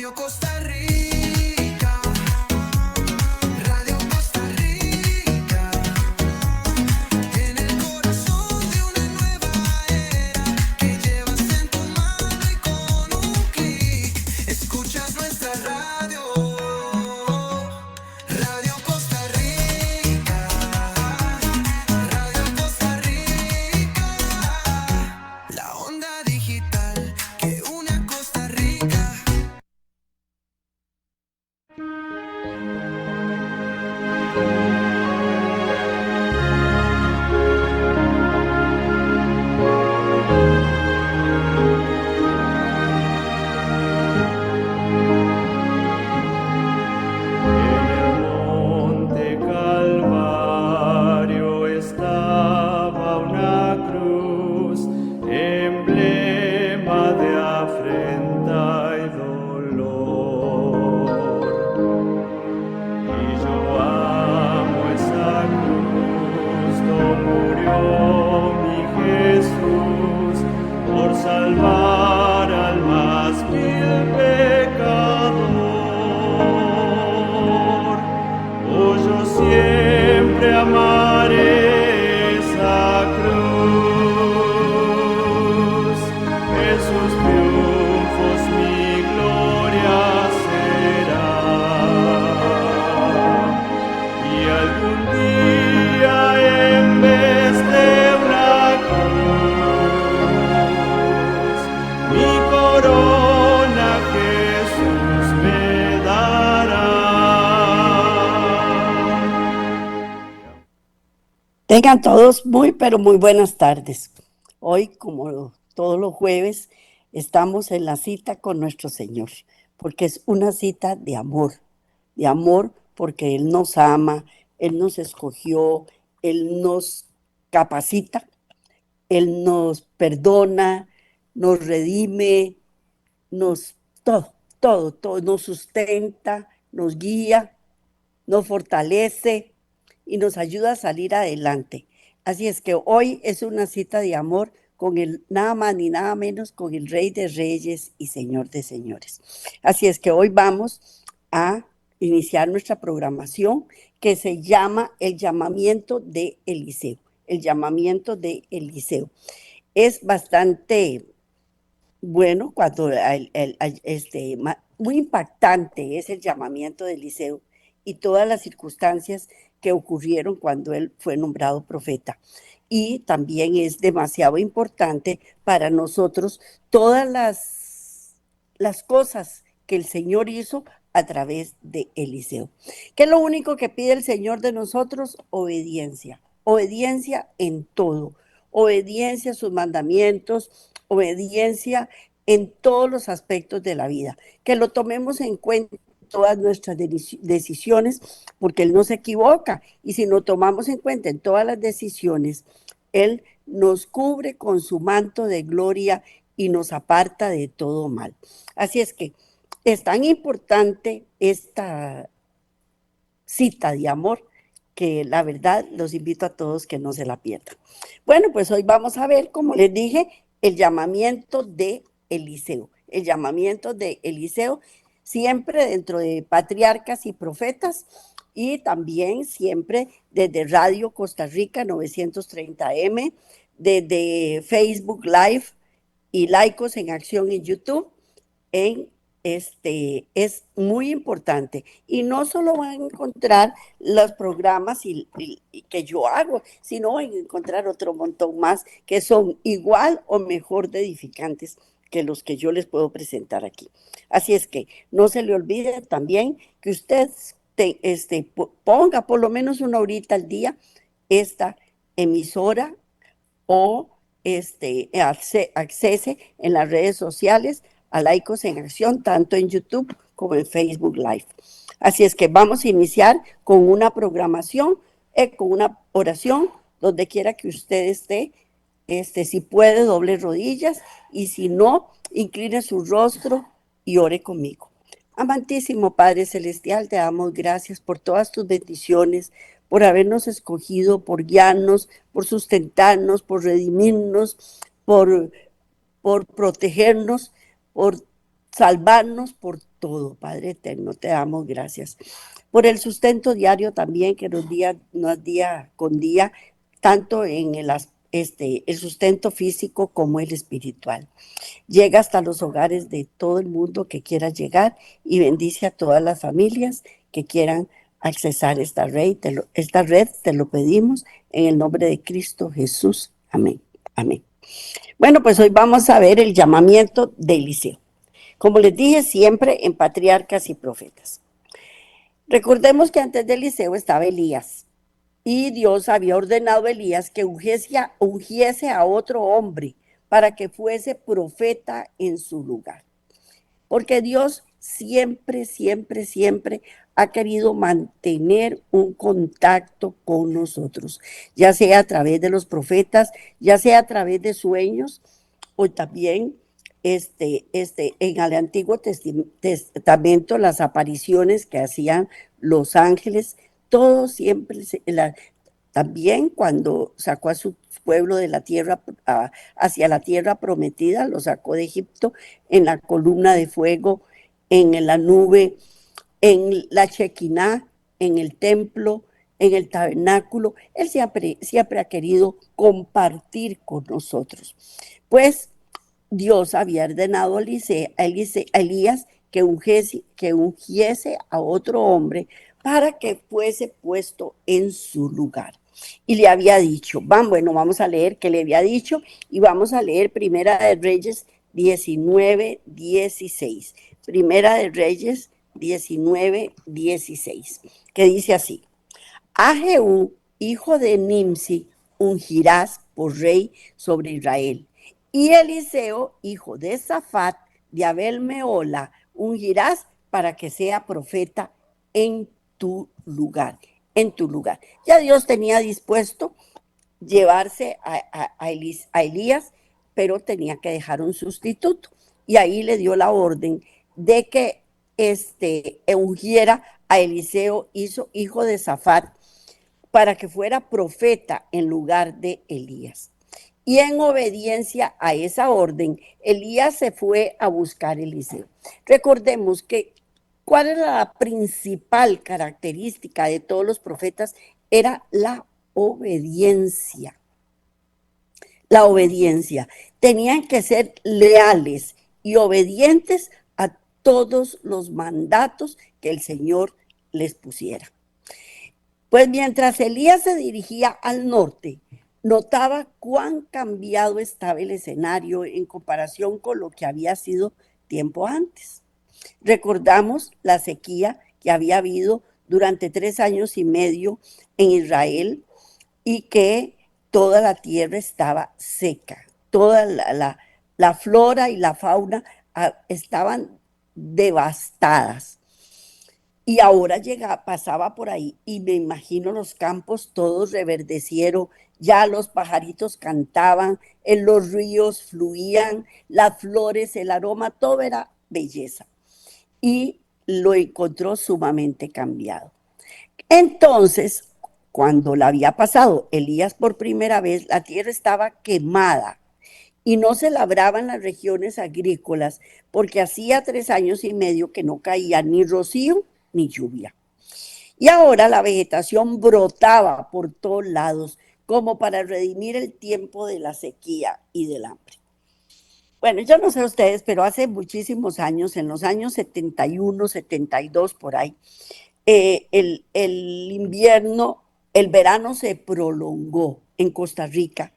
Radio Costa Rica, Radio Costa Rica, en el corazón de una nueva era que llevas en tu mano y con un clic escuchas nuestra radio, Radio Costa Rica, Radio Costa Rica, la onda digital que une a Costa Rica. En el monte Calvario estaba una cruz, emblema de afrenta y dolor. Y yo amo esa cruz, no murió mi Jesús por salvar al más vil pecador. Oh, yo siempre amaré esa cruz, en sus triunfos mi gloria será. Y algún día en vez de una cruz, mi corona Jesús me dará. Tengan todos muy, pero muy buenas tardes. Hoy, como todos los jueves, estamos en la cita con nuestro Señor, porque es una cita de amor porque Él nos ama, Él nos escogió, Él nos capacita, Él nos perdona, nos redime, todo, nos sustenta, nos guía, nos fortalece y nos ayuda a salir adelante. Así es que hoy es una cita de amor con el nada más ni nada menos con el Rey de Reyes y Señor de Señores. Así es que hoy vamos a iniciar nuestra programación que se llama El Llamamiento de Eliseo. El Llamamiento de Eliseo. Es bastante bueno cuando muy impactante es el llamamiento de Eliseo y todas las circunstancias que ocurrieron cuando él fue nombrado profeta. Y también es demasiado importante para nosotros todas las cosas que el Señor hizo a través de Eliseo. ¿Qué es lo único que pide el Señor de nosotros? Obediencia. Obediencia en todo. Obediencia a sus mandamientos, obediencia en todos los aspectos de la vida. Que lo tomemos en cuenta en todas nuestras decisiones, porque Él no se equivoca. Y si lo tomamos en cuenta en todas las decisiones, Él nos cubre con su manto de gloria y nos aparta de todo mal. Así es que es tan importante esta cita de amor que la verdad los invito a todos que no se la pierdan. Bueno, pues hoy vamos a ver, como les dije, el llamamiento de Eliseo. El llamamiento de Eliseo siempre dentro de Patriarcas y Profetas y también siempre desde Radio Costa Rica 930M, desde Facebook Live y Laicos en Acción en YouTube. Es muy importante y no solo van a encontrar los programas que yo hago, sino van a encontrar otro montón más que son igual o mejor de edificantes que los que yo les puedo presentar aquí. Así es que no se le olvide también que usted ponga por lo menos una horita al día esta emisora o accese en las redes sociales a Laicos en Acción, tanto en YouTube como en Facebook Live. Así es que vamos a iniciar con una programación, con una oración, donde quiera que usted esté, si puede, doble rodillas, y si no, incline su rostro y ore conmigo. Amantísimo Padre Celestial, te damos gracias por todas tus bendiciones, por habernos escogido, por guiarnos, por sustentarnos, por redimirnos, por protegernos, por salvarnos por todo. Padre eterno, te damos gracias. Por el sustento diario también que nos día con día, tanto en el sustento físico como el espiritual. Llega hasta los hogares de todo el mundo que quiera llegar y bendice a todas las familias que quieran accesar esta red, te lo pedimos en el nombre de Cristo Jesús. Amén. Amén. Bueno, pues hoy vamos a ver el llamamiento de Eliseo. Como les dije, siempre en patriarcas y profetas. Recordemos que antes de Eliseo estaba Elías y Dios había ordenado a Elías que ungiese a otro hombre para que fuese profeta en su lugar. Porque Dios siempre, siempre, siempre ha querido mantener un contacto con nosotros, ya sea a través de los profetas, ya sea a través de sueños o también en el Antiguo Testamento, las apariciones que hacían los ángeles, todo siempre, también cuando sacó a su pueblo de la tierra hacia la tierra prometida, lo sacó de Egipto en la columna de fuego, en la nube, en la Shekinah, en el templo, en el tabernáculo. Él siempre ha querido compartir con nosotros. Pues Dios había ordenado a Elías que ungiese a otro hombre para que fuese puesto en su lugar. Y le había dicho, vamos a leer qué le había dicho y vamos a leer Primera de Reyes 19:16. Primera de Reyes 19:16, que dice así: a Jehú, hijo de Nimsi, ungirás por rey sobre Israel. Y Eliseo, hijo de Safat, de Abel Meola, ungirás para que sea profeta en tu lugar. En tu lugar. Ya Dios tenía dispuesto llevarse a Elías, pero tenía que dejar un sustituto. Y ahí le dio la orden de que ungiera a Eliseo, hijo de Safat, para que fuera profeta en lugar de Elías. Y en obediencia a esa orden, Elías se fue a buscar a Eliseo. Recordemos que cuál era la principal característica de todos los profetas, era la obediencia. La obediencia. Tenían que ser leales y obedientes a todos los mandatos que el Señor les pusiera. Pues mientras Elías se dirigía al norte, notaba cuán cambiado estaba el escenario en comparación con lo que había sido tiempo antes. Recordamos la sequía que había habido durante 3 años y medio en Israel y que toda la tierra estaba seca, toda la flora y la fauna estaban devastadas. Y ahora pasaba por ahí y me imagino los campos todos reverdecieron, ya los pajaritos cantaban, en los ríos fluían, las flores, el aroma, todo era belleza. Y lo encontró sumamente cambiado. Entonces, cuando la había pasado Elías por primera vez, la tierra estaba quemada y no se labraban las regiones agrícolas porque hacía 3 años y medio que no caía ni rocío ni lluvia. Y ahora la vegetación brotaba por todos lados como para redimir el tiempo de la sequía y del hambre. Bueno, yo no sé ustedes, pero hace muchísimos años, en los años 71, 72, por ahí, el invierno, el verano se prolongó en Costa Rica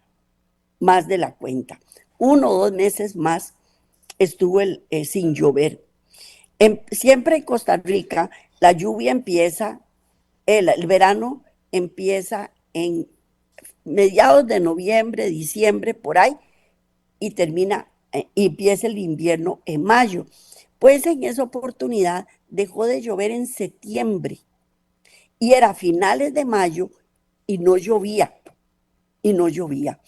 más de la cuenta. 1 o 2 meses más estuvo sin llover. Siempre en Costa Rica la lluvia empieza, el verano empieza en mediados de noviembre, diciembre, por ahí, y empieza el invierno en mayo. Pues en esa oportunidad dejó de llover en septiembre y era finales de mayo y no llovía, y no llovía.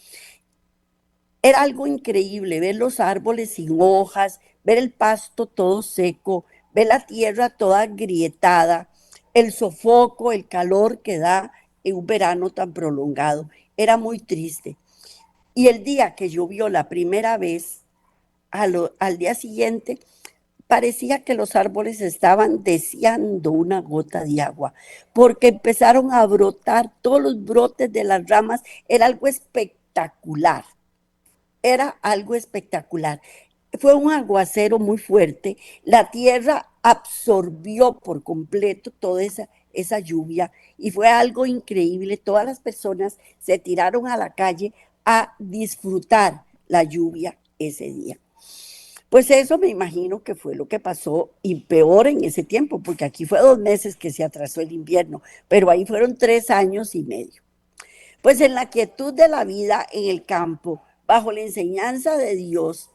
Era algo increíble ver los árboles sin hojas, ver el pasto todo seco, ver la tierra toda agrietada, el sofoco, el calor que da en un verano tan prolongado. Era muy triste. Y el día que llovió la primera vez, al día siguiente, parecía que los árboles estaban deseando una gota de agua, porque empezaron a brotar todos los brotes de las ramas. Era algo espectacular, era algo espectacular. Fue un aguacero muy fuerte, la tierra absorbió por completo toda esa lluvia y fue algo increíble. Todas las personas se tiraron a la calle a disfrutar la lluvia ese día. Pues eso me imagino que fue lo que pasó y peor en ese tiempo, porque aquí fue 2 meses que se atrasó el invierno, pero ahí fueron 3 años y medio. Pues en la quietud de la vida en el campo, bajo la enseñanza de Dios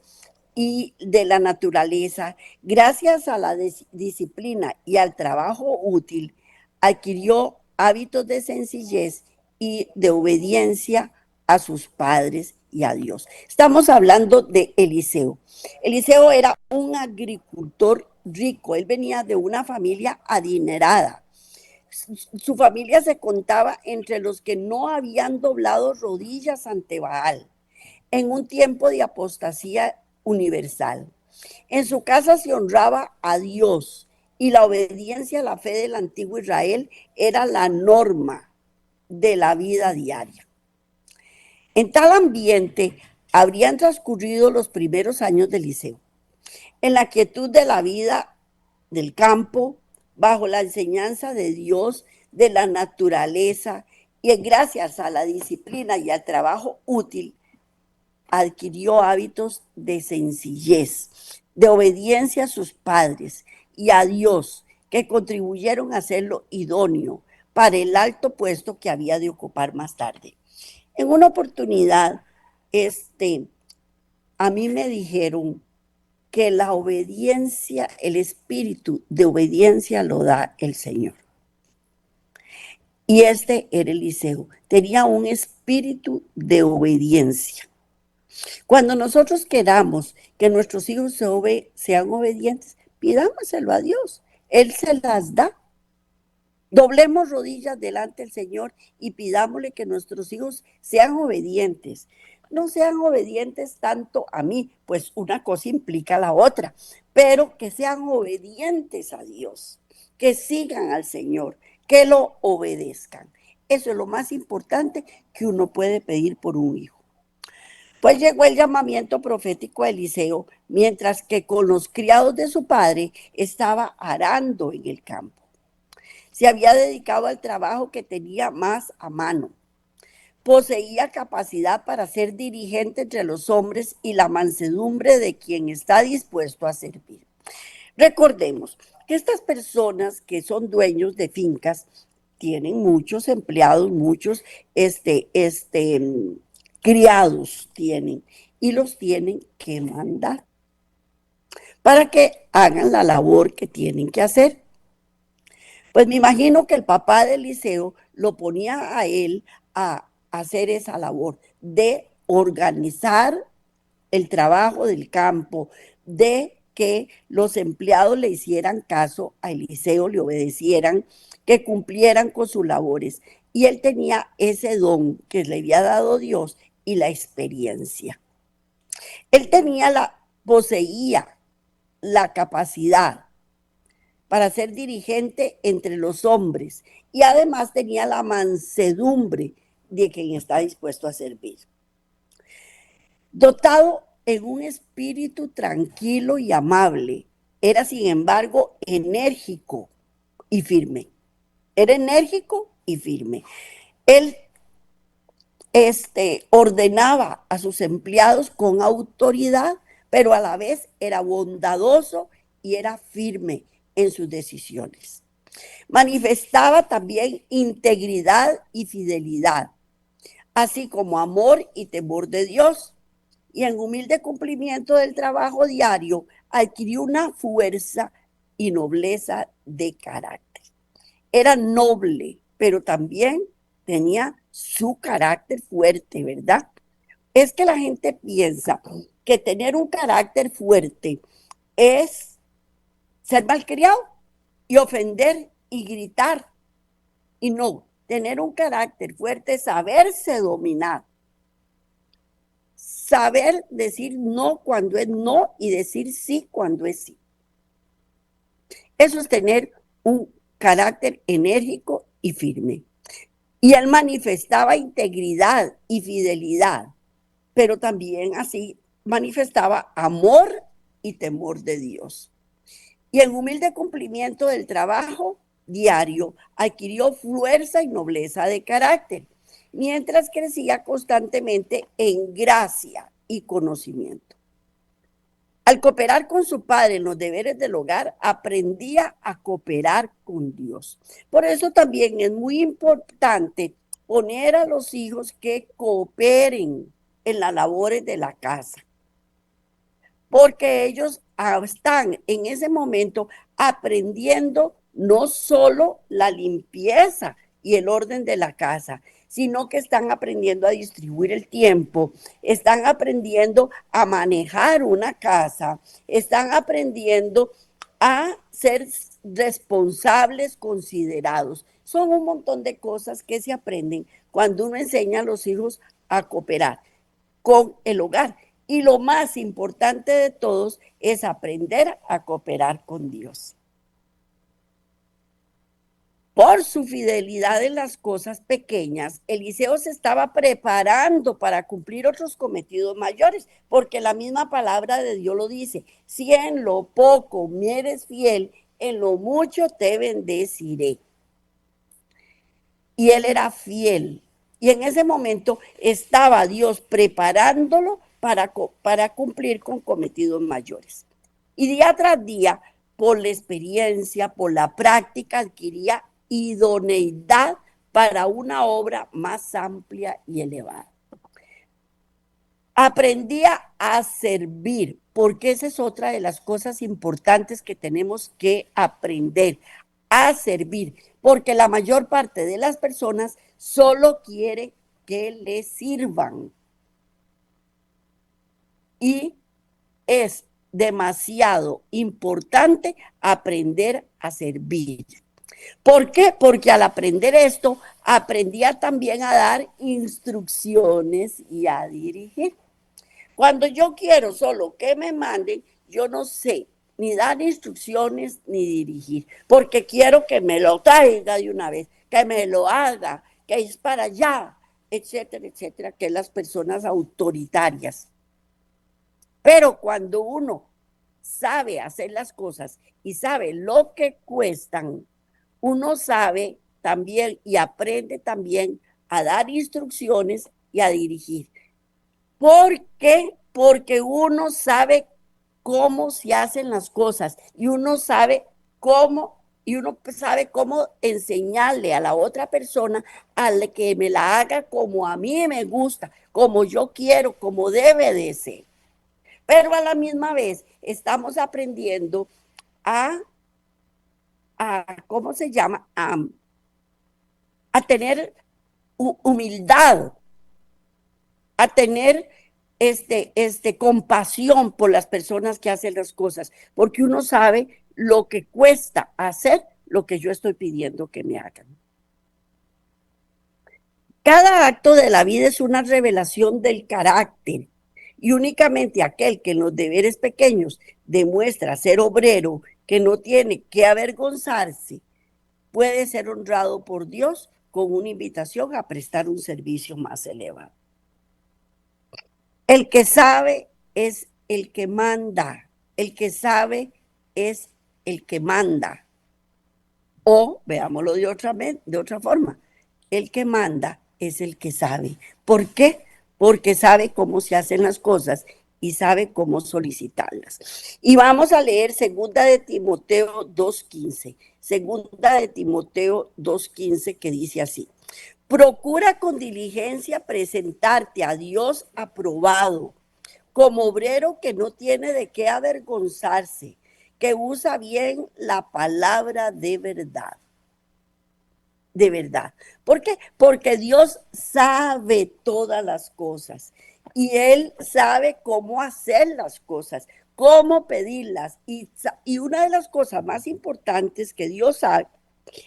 y de la naturaleza, gracias a la disciplina y al trabajo útil, adquirió hábitos de sencillez y de obediencia a sus padres y a Dios. Estamos hablando de Eliseo. Eliseo era un agricultor rico, él venía de una familia adinerada. Su familia se contaba entre los que no habían doblado rodillas ante Baal en un tiempo de apostasía universal. En su casa se honraba a Dios y la obediencia a la fe del antiguo Israel era la norma de la vida diaria. En tal ambiente habrían transcurrido los primeros años de Eliseo, en la quietud de la vida del campo, bajo la enseñanza de Dios, de la naturaleza, y gracias a la disciplina y al trabajo útil, adquirió hábitos de sencillez, de obediencia a sus padres y a Dios, que contribuyeron a hacerlo idóneo para el alto puesto que había de ocupar más tarde. En una oportunidad, a mí me dijeron que la obediencia, el espíritu de obediencia lo da el Señor. Y era Eliseo, tenía un espíritu de obediencia. Cuando nosotros queramos que nuestros hijos sean obedientes, pidámoselo a Dios, Él se las da. Doblemos rodillas delante del Señor y pidámosle que nuestros hijos sean obedientes. No sean obedientes tanto a mí, pues una cosa implica la otra, pero que sean obedientes a Dios, que sigan al Señor, que lo obedezcan. Eso es lo más importante que uno puede pedir por un hijo. Pues llegó el llamamiento profético a Eliseo, mientras que con los criados de su padre estaba arando en el campo. Se había dedicado al trabajo que tenía más a mano. Poseía capacidad para ser dirigente entre los hombres y la mansedumbre de quien está dispuesto a servir. Recordemos que estas personas que son dueños de fincas tienen muchos empleados, muchos criados tienen y los tienen que mandar para que hagan la labor que tienen que hacer. Pues me imagino que el papá de Eliseo lo ponía a él a hacer esa labor de organizar el trabajo del campo, de que los empleados le hicieran caso a Eliseo, le obedecieran, que cumplieran con sus labores. Y él tenía ese don que le había dado Dios y la experiencia. Él poseía la capacidad para ser dirigente entre los hombres y además tenía la mansedumbre de quien está dispuesto a servir. Dotado en un espíritu tranquilo y amable, era sin embargo enérgico y firme. Era enérgico y firme. Él ordenaba a sus empleados con autoridad, pero a la vez era bondadoso y era firme en sus decisiones. Manifestaba también integridad y fidelidad, así como amor y temor de Dios. Y en humilde cumplimiento del trabajo diario, adquirió una fuerza y nobleza de carácter. Era noble, pero también tenía su carácter fuerte, ¿verdad? Es que la gente piensa que tener un carácter fuerte es ser malcriado y ofender y gritar. Y no, tener un carácter fuerte es saberse dominar. Saber decir no cuando es no y decir sí cuando es sí. Eso es tener un carácter enérgico y firme. Y él manifestaba integridad y fidelidad, pero también así manifestaba amor y temor de Dios. Y en humilde cumplimiento del trabajo diario adquirió fuerza y nobleza de carácter, mientras crecía constantemente en gracia y conocimiento. Al cooperar con su padre en los deberes del hogar, aprendía a cooperar con Dios. Por eso también es muy importante poner a los hijos que cooperen en las labores de la casa, porque ellos están en ese momento aprendiendo no solo la limpieza y el orden de la casa, sino que están aprendiendo a distribuir el tiempo, están aprendiendo a manejar una casa, están aprendiendo a ser responsables, considerados. Son un montón de cosas que se aprenden cuando uno enseña a los hijos a cooperar con el hogar. Y lo más importante de todos es aprender a cooperar con Dios. Por su fidelidad en las cosas pequeñas, Eliseo se estaba preparando para cumplir otros cometidos mayores, porque la misma palabra de Dios lo dice: si en lo poco me eres fiel, en lo mucho te bendeciré. Y él era fiel. Y en ese momento estaba Dios preparándolo para cumplir con cometidos mayores. Y día tras día, por la experiencia, por la práctica, adquiría idoneidad para una obra más amplia y elevada. Aprendía a servir, porque esa es otra de las cosas importantes que tenemos que aprender, a servir, porque la mayor parte de las personas solo quiere que les sirvan. Y es demasiado importante aprender a servir. ¿Por qué? Porque al aprender esto, aprendía también a dar instrucciones y a dirigir. Cuando yo quiero solo que me manden, yo no sé ni dar instrucciones ni dirigir, porque quiero que me lo traiga de una vez, que me lo haga, que es para allá, etcétera, etcétera, que las personas autoritarias. Pero cuando uno sabe hacer las cosas y sabe lo que cuestan, uno sabe también y aprende también a dar instrucciones y a dirigir. ¿Por qué? Porque uno sabe cómo se hacen las cosas y uno sabe cómo enseñarle a la otra persona a que me la haga como a mí me gusta, como yo quiero, como debe de ser. Pero a la misma vez estamos aprendiendo ¿cómo se llama? A tener humildad, a tener compasión por las personas que hacen las cosas, porque uno sabe lo que cuesta hacer lo que yo estoy pidiendo que me hagan. Cada acto de la vida es una revelación del carácter, y únicamente aquel que en los deberes pequeños demuestra ser obrero, que no tiene que avergonzarse, puede ser honrado por Dios con una invitación a prestar un servicio más elevado. El que sabe es el que manda. El que sabe es el que manda. O, veámoslo de otra forma, el que manda es el que sabe. ¿Por qué? Porque sabe cómo se hacen las cosas y sabe cómo solicitarlas. Y vamos a leer 2 de Timoteo 2:15. 2 de Timoteo 2:15, que dice así: procura con diligencia presentarte a Dios aprobado, como obrero que no tiene de qué avergonzarse, que usa bien la palabra de verdad. De verdad. ¿Por qué? Porque Dios sabe todas las cosas y Él sabe cómo hacer las cosas, cómo pedirlas. Y una de las cosas más importantes que Dios sabe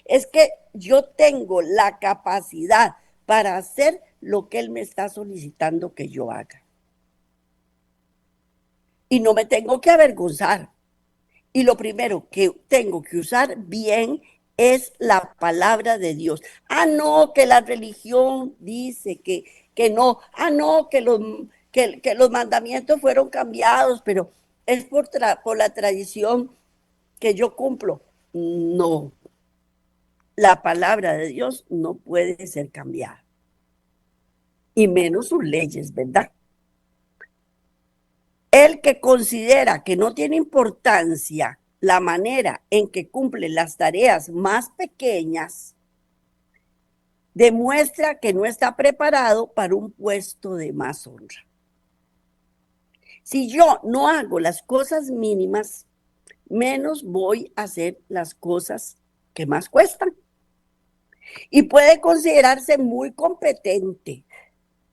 es que yo tengo la capacidad para hacer lo que Él me está solicitando que yo haga. Y no me tengo que avergonzar. Y lo primero que tengo que usar bien es la palabra de Dios. Ah, no, que la religión dice que no. Ah, no, que los mandamientos fueron cambiados, pero es por la tradición que yo cumplo. No, la palabra de Dios no puede ser cambiada, y menos sus leyes, ¿verdad? El que considera que no tiene importancia la manera en que cumple las tareas más pequeñas, demuestra que no está preparado para un puesto de más honra. Si yo no hago las cosas mínimas, menos voy a hacer las cosas que más cuestan. Y puede considerarse muy competente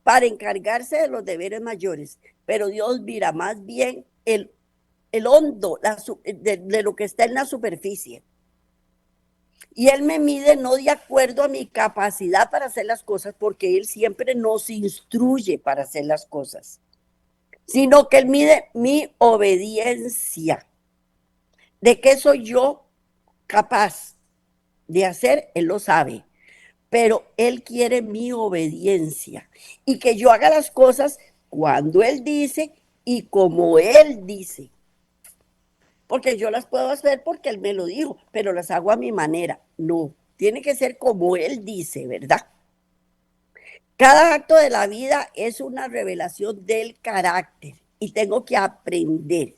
para encargarse de los deberes mayores, pero Dios mira más bien el hondo de lo que está en la superficie. Y Él me mide no de acuerdo a mi capacidad para hacer las cosas, porque Él siempre nos instruye para hacer las cosas, sino que Él mide mi obediencia. ¿De qué soy yo capaz de hacer? Él lo sabe, pero Él quiere mi obediencia y que yo haga las cosas cuando Él dice y como Él dice. Porque yo las puedo hacer porque Él me lo dijo, pero las hago a mi manera. No, tiene que ser como Él dice, ¿verdad? Cada acto de la vida es una revelación del carácter y tengo que aprender.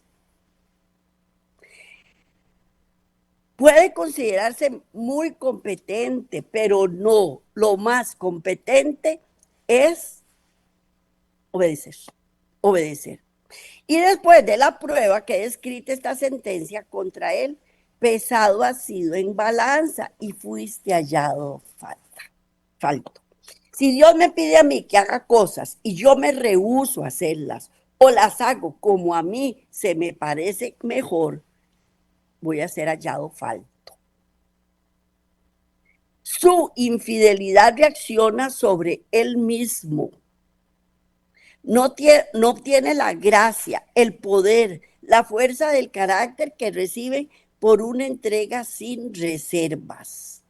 Puede considerarse muy competente, pero no, lo más competente es obedecer, obedecer. Y después de la prueba que escrita esta sentencia contra él, pesado has sido en balanza y fuiste hallado falto. Si Dios me pide a mí que haga cosas y yo me rehúso a hacerlas o las hago como a mí se me parece mejor, voy a ser hallado falto. Su infidelidad reacciona sobre él mismo. No tiene la gracia, el poder, la fuerza del carácter que recibe por una entrega sin reservas.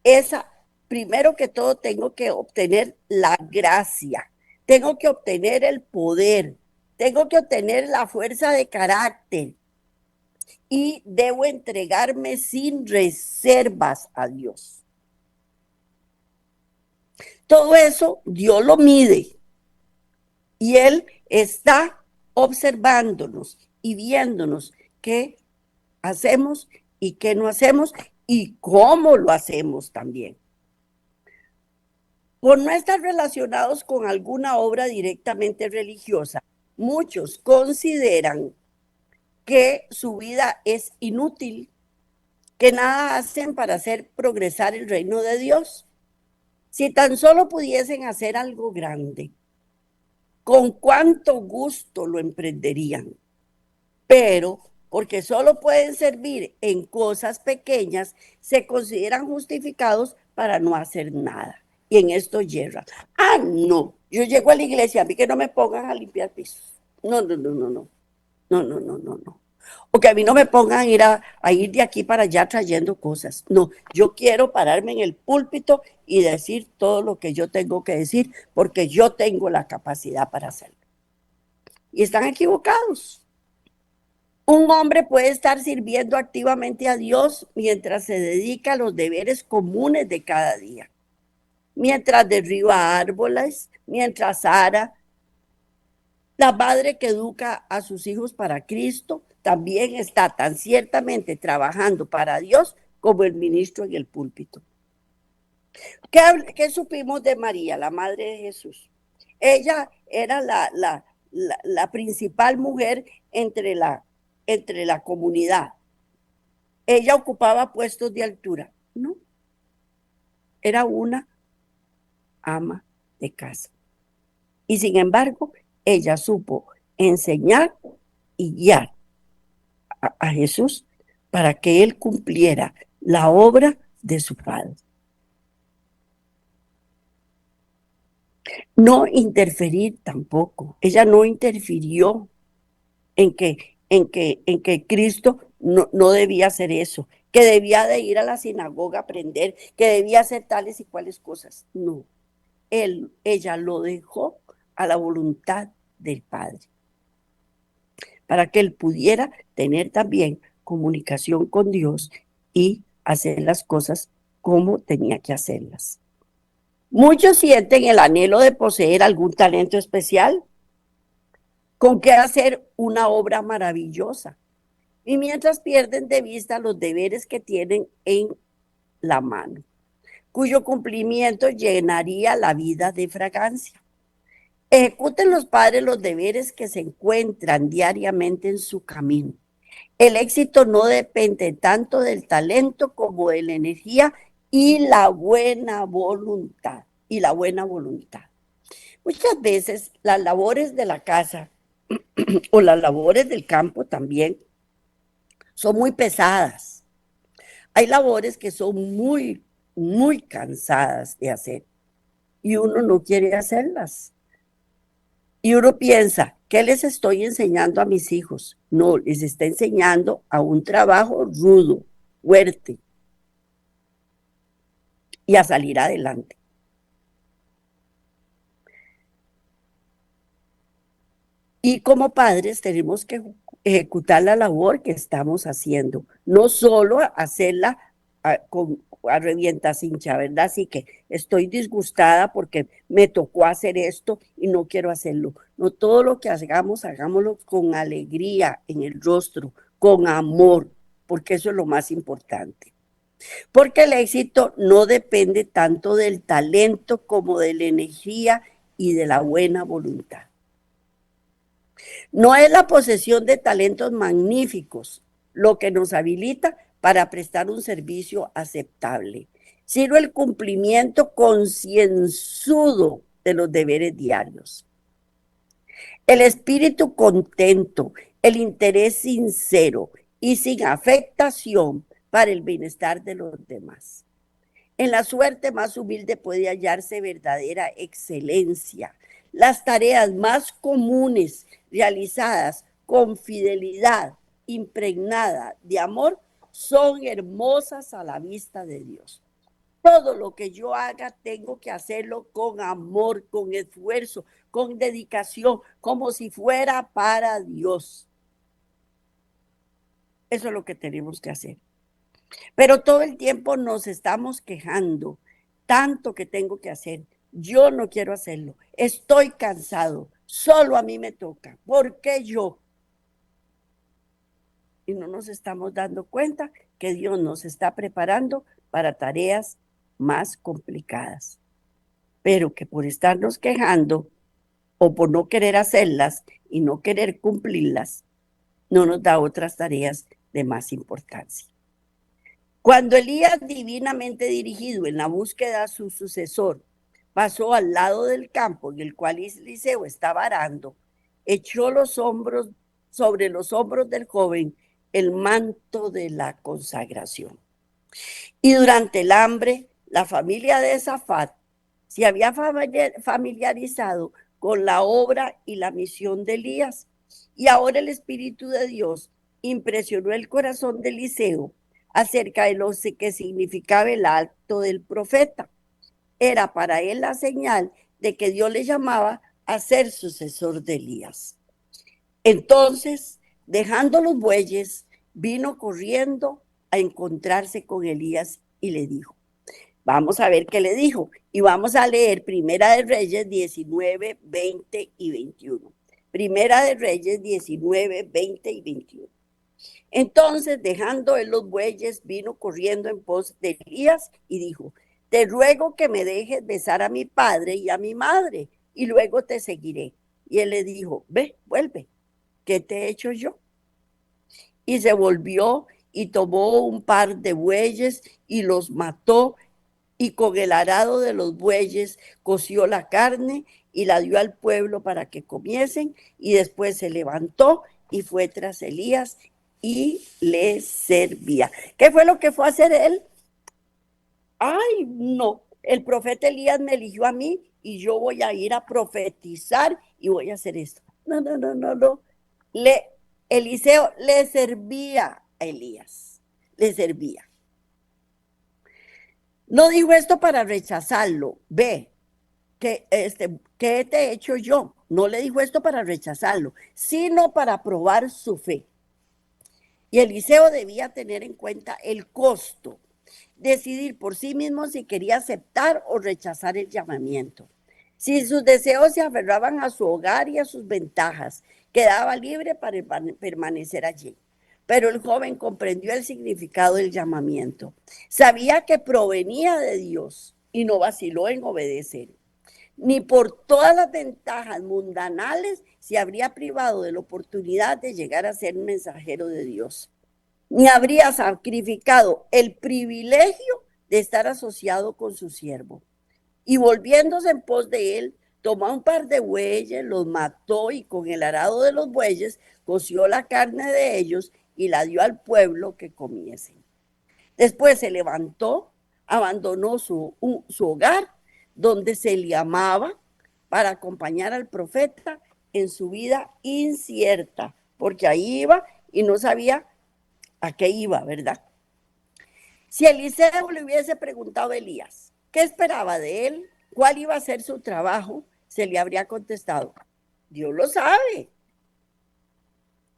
Esa, primero que todo, tengo que obtener la gracia, tengo que obtener el poder, tengo que obtener la fuerza de carácter y debo entregarme sin reservas a Dios. Todo eso Dios lo mide. Y Él está observándonos y viéndonos qué hacemos y qué no hacemos y cómo lo hacemos también. Por no estar relacionados con alguna obra directamente religiosa, muchos consideran que su vida es inútil, que nada hacen para hacer progresar el reino de Dios. Si tan solo pudiesen hacer algo grande, con cuánto gusto lo emprenderían. Pero porque solo pueden servir en cosas pequeñas, se consideran justificados para no hacer nada. Y en esto yerran. Ah, no, yo llego a la iglesia, a mí que no me pongan a limpiar pisos. No, no, no, no, no. No, no, no, no, no. O que a mí no me pongan a ir de aquí para allá trayendo cosas. No, yo quiero pararme en el púlpito y decir todo lo que yo tengo que decir, porque yo tengo la capacidad para hacerlo. Y están equivocados. Un hombre puede estar sirviendo activamente a Dios mientras se dedica a los deberes comunes de cada día. Mientras derriba árboles, mientras ara. La madre que educa a sus hijos para Cristo también está tan ciertamente trabajando para Dios como el ministro en el púlpito. ¿Qué supimos de María, la madre de Jesús? Ella era la principal mujer entre la comunidad. Ella ocupaba puestos de altura. No, era una ama de casa. Y sin embargo, ella supo enseñar y guiar a Jesús para que él cumpliera la obra de su Padre. No interferir tampoco. Ella no interfirió en que Cristo no debía hacer eso, que debía de ir a la sinagoga a aprender, que debía hacer tales y cuales cosas. No, ella lo dejó a la voluntad del Padre, para que él pudiera tener también comunicación con Dios y hacer las cosas como tenía que hacerlas. Muchos sienten el anhelo de poseer algún talento especial con que hacer una obra maravillosa, y mientras pierden de vista los deberes que tienen en la mano, cuyo cumplimiento llenaría la vida de fragancia. Ejecuten los padres los deberes que se encuentran diariamente en su camino. El éxito no depende tanto del talento como de la energía y la buena voluntad. Muchas veces las labores de la casa o las labores del campo también son muy pesadas. Hay labores que son muy cansadas de hacer y uno no quiere hacerlas. Y uno piensa, ¿qué les estoy enseñando a mis hijos? No, les está enseñando a un trabajo rudo, fuerte y a salir adelante. Y como padres tenemos que ejecutar la labor que estamos haciendo, no solo hacerla a revienta cincha, ¿verdad? Así que estoy disgustada porque me tocó hacer esto y no quiero hacerlo. No, todo lo que hagamos, hagámoslo con alegría en el rostro, con amor, porque eso es lo más importante. Porque el éxito no depende tanto del talento como de la energía y de la buena voluntad. No es la posesión de talentos magníficos lo que nos habilita para prestar un servicio aceptable, sino el cumplimiento concienzudo de los deberes diarios. El espíritu contento, el interés sincero y sin afectación para el bienestar de los demás. En la suerte más humilde puede hallarse verdadera excelencia. Las tareas más comunes realizadas con fidelidad impregnada de amor son hermosas a la vista de Dios. Todo lo que yo haga tengo que hacerlo con amor, con esfuerzo, con dedicación, como si fuera para Dios. Eso es lo que tenemos que hacer. Pero todo el tiempo nos estamos quejando, tanto que tengo que hacer. Yo no quiero hacerlo, estoy cansado, solo a mí me toca. ¿Por qué yo? Y no nos estamos dando cuenta que Dios nos está preparando para tareas más complicadas, pero que por estarnos quejando o por no querer hacerlas y no querer cumplirlas, no nos da otras tareas de más importancia. Cuando Elías, divinamente dirigido en la búsqueda de su sucesor, pasó al lado del campo en el cual Eliseo estaba arando, echó sobre los hombros del joven el manto de la consagración. Y durante el hambre, la familia de Safat se había familiarizado con la obra y la misión de Elías, y ahora el Espíritu de Dios impresionó el corazón de Eliseo acerca de lo que significaba el acto del profeta. Era para él la señal de que Dios le llamaba a ser sucesor de Elías. Entonces, dejando los bueyes, vino corriendo a encontrarse con Elías y le dijo, vamos a ver qué le dijo, y vamos a leer Primera de Reyes 19, 20 y 21. Primera de Reyes 19, 20 y 21. Entonces, dejando él los bueyes, vino corriendo en pos de Elías y dijo, te ruego que me dejes besar a mi padre y a mi madre, y luego te seguiré. Y él le dijo, ve, vuelve, ¿qué te he hecho yo? Y se volvió y tomó un par de bueyes y los mató, y con el arado de los bueyes coció la carne y la dio al pueblo para que comiesen, y después se levantó y fue tras Elías y le servía. ¿Qué fue lo que fue a hacer él? Ay, no, el profeta Elías me eligió a mí y yo voy a ir a profetizar y voy a hacer esto. No. Eliseo le servía a Elías, le servía. No dijo esto para rechazarlo. Ve, ¿qué te he hecho yo? No le dijo esto para rechazarlo, sino para probar su fe. Y Eliseo debía tener en cuenta el costo, decidir por sí mismo si quería aceptar o rechazar el llamamiento. Si sus deseos se aferraban a su hogar y a sus ventajas, quedaba libre para permanecer allí. Pero el joven comprendió el significado del llamamiento. Sabía que provenía de Dios y no vaciló en obedecer. Ni por todas las ventajas mundanales se habría privado de la oportunidad de llegar a ser un mensajero de Dios. Ni habría sacrificado el privilegio de estar asociado con su siervo. Y volviéndose en pos de él, tomó un par de bueyes, los mató y con el arado de los bueyes coció la carne de ellos y la dio al pueblo que comiesen. Después se levantó, abandonó su hogar, donde se le amaba, para acompañar al profeta en su vida incierta, porque ahí iba y no sabía a qué iba, ¿verdad? Si Eliseo le hubiese preguntado a Elías qué esperaba de él, cuál iba a ser su trabajo, se le habría contestado: Dios lo sabe,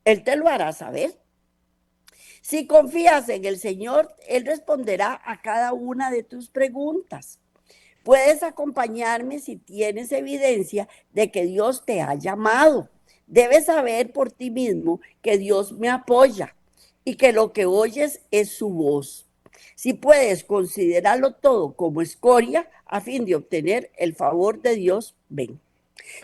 Él te lo hará saber. Si confías en el Señor, Él responderá a cada una de tus preguntas. Puedes acompañarme si tienes evidencia de que Dios te ha llamado. Debes saber por ti mismo que Dios me apoya y que lo que oyes es su voz. Si puedes considerarlo todo como escoria a fin de obtener el favor de Dios, ven.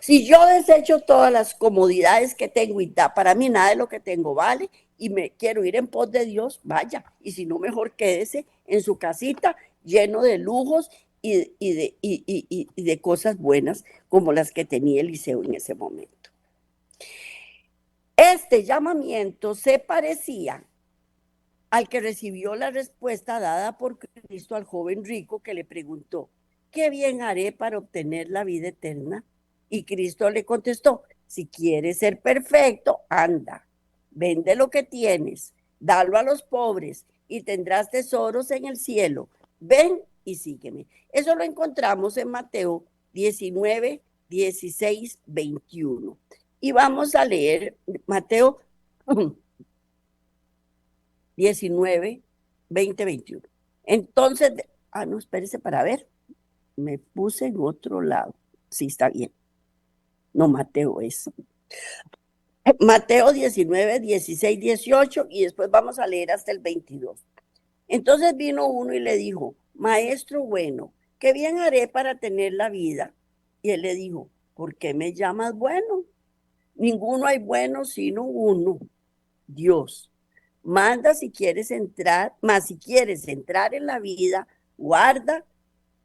Si yo desecho todas las comodidades que tengo y para mí nada de lo que tengo vale y me quiero ir en pos de Dios, vaya. Y si no, mejor quédese en su casita lleno de lujos y de cosas buenas como las que tenía Eliseo en ese momento. Este llamamiento se parecía al que recibió la respuesta dada por Cristo al joven rico que le preguntó: ¿qué bien haré para obtener la vida eterna? Y Cristo le contestó: si quieres ser perfecto, anda, vende lo que tienes, dalo a los pobres y tendrás tesoros en el cielo. Ven y sígueme. Eso lo encontramos en Mateo 19, 16, 21. Y vamos a leer Mateo 19, 20, 21. Entonces, no, espérese para ver. Me puse en otro lado. Sí, está bien. No, Mateo es. Mateo 19, 16, 18 y después vamos a leer hasta el 22. Entonces vino uno y le dijo: maestro bueno, ¿qué bien haré para tener la vida? Y él le dijo: ¿por qué me llamas bueno? Ninguno hay bueno sino uno, Dios. Manda si quieres entrar, mas si quieres entrar en la vida, guarda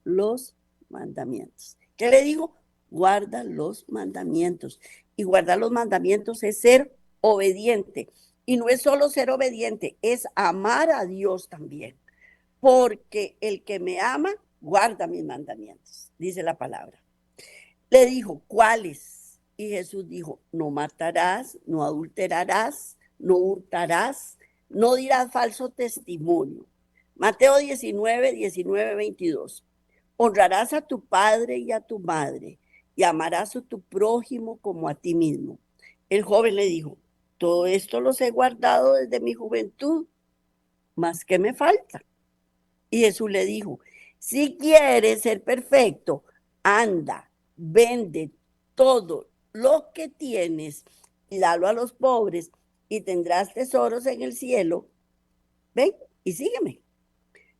los mandamientos. ¿Qué le digo? Guarda los mandamientos. Y guardar los mandamientos es ser obediente. Y no es solo ser obediente, es amar a Dios también. Porque el que me ama, guarda mis mandamientos, dice la palabra. Le dijo: ¿cuáles? Y Jesús dijo: no matarás, no adulterarás, no hurtarás, no dirás falso testimonio. Mateo 19, 19, 22. Honrarás a tu padre y a tu madre, y amarás a tu prójimo como a ti mismo. El joven le dijo: todo esto los he guardado desde mi juventud, ¿mas qué me falta? Y Jesús le dijo: si quieres ser perfecto, anda, vende todo lo que tienes y dalo a los pobres y tendrás tesoros en el cielo. Ven y sígueme.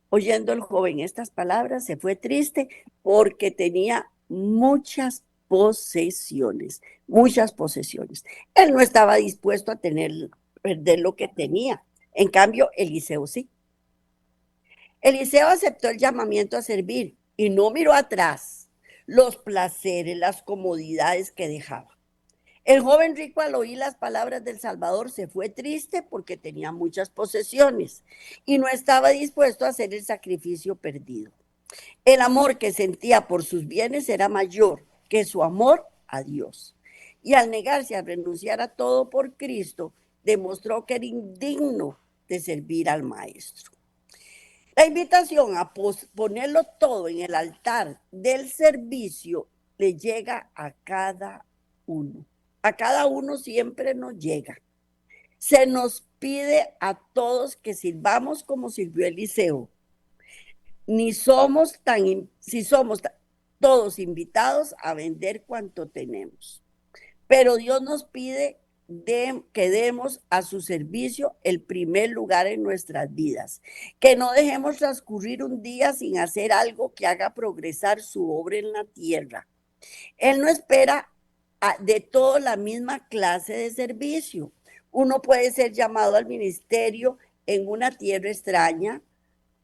Oyendo el joven estas palabras, se fue triste porque tenía muchas posesiones, muchas posesiones. Él no estaba dispuesto a perder lo que tenía. En cambio, Eliseo sí. Eliseo aceptó el llamamiento a servir y no miró atrás los placeres, las comodidades que dejaba. El joven rico, al oír las palabras del Salvador, se fue triste porque tenía muchas posesiones y no estaba dispuesto a hacer el sacrificio perdido. El amor que sentía por sus bienes era mayor que su amor a Dios. Y al negarse a renunciar a todo por Cristo, demostró que era indigno de servir al Maestro. La invitación a ponerlo todo en el altar del servicio le llega a cada uno. A cada uno siempre nos llega. Se nos pide a todos que sirvamos como sirvió Eliseo. Ni somos si somos todos invitados a vender cuanto tenemos. Pero Dios nos pide que demos a su servicio el primer lugar en nuestras vidas, que no dejemos transcurrir un día sin hacer algo que haga progresar su obra en la tierra. Él no espera de todo la misma clase de servicio. Uno puede ser llamado al ministerio en una tierra extraña,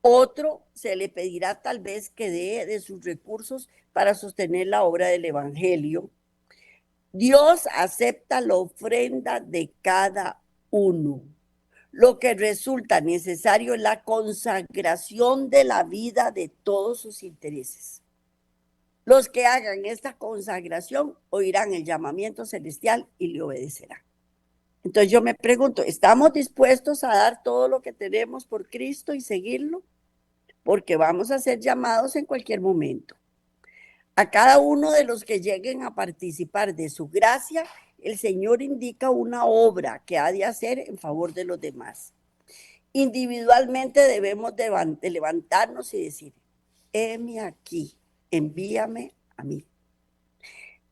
otro se le pedirá tal vez que dé de sus recursos para sostener la obra del evangelio. Dios acepta la ofrenda de cada uno. Lo que resulta necesario es la consagración de la vida de todos sus intereses. Los que hagan esta consagración oirán el llamamiento celestial y le obedecerán. Entonces yo me pregunto, ¿estamos dispuestos a dar todo lo que tenemos por Cristo y seguirlo? Porque vamos a ser llamados en cualquier momento. A cada uno de los que lleguen a participar de su gracia, el Señor indica una obra que ha de hacer en favor de los demás. Individualmente debemos de levantarnos y decir, heme aquí, envíame a mí.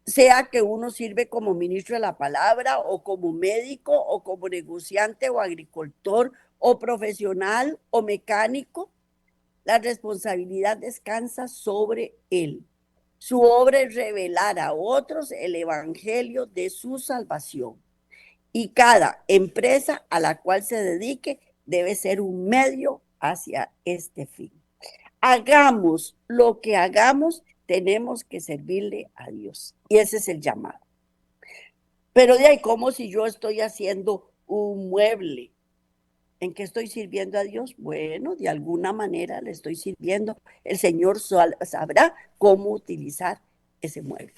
Sea que uno sirve como ministro de la palabra o como médico o como negociante o agricultor o profesional o mecánico, la responsabilidad descansa sobre él. Su obra es revelar a otros el evangelio de su salvación. Y cada empresa a la cual se dedique debe ser un medio hacia este fin. Hagamos lo que hagamos, tenemos que servirle a Dios. Y ese es el llamado. Pero de ahí, ¿cómo si yo estoy haciendo un mueble? ¿En qué estoy sirviendo a Dios? Bueno, de alguna manera le estoy sirviendo. El Señor sabrá cómo utilizar ese mueble.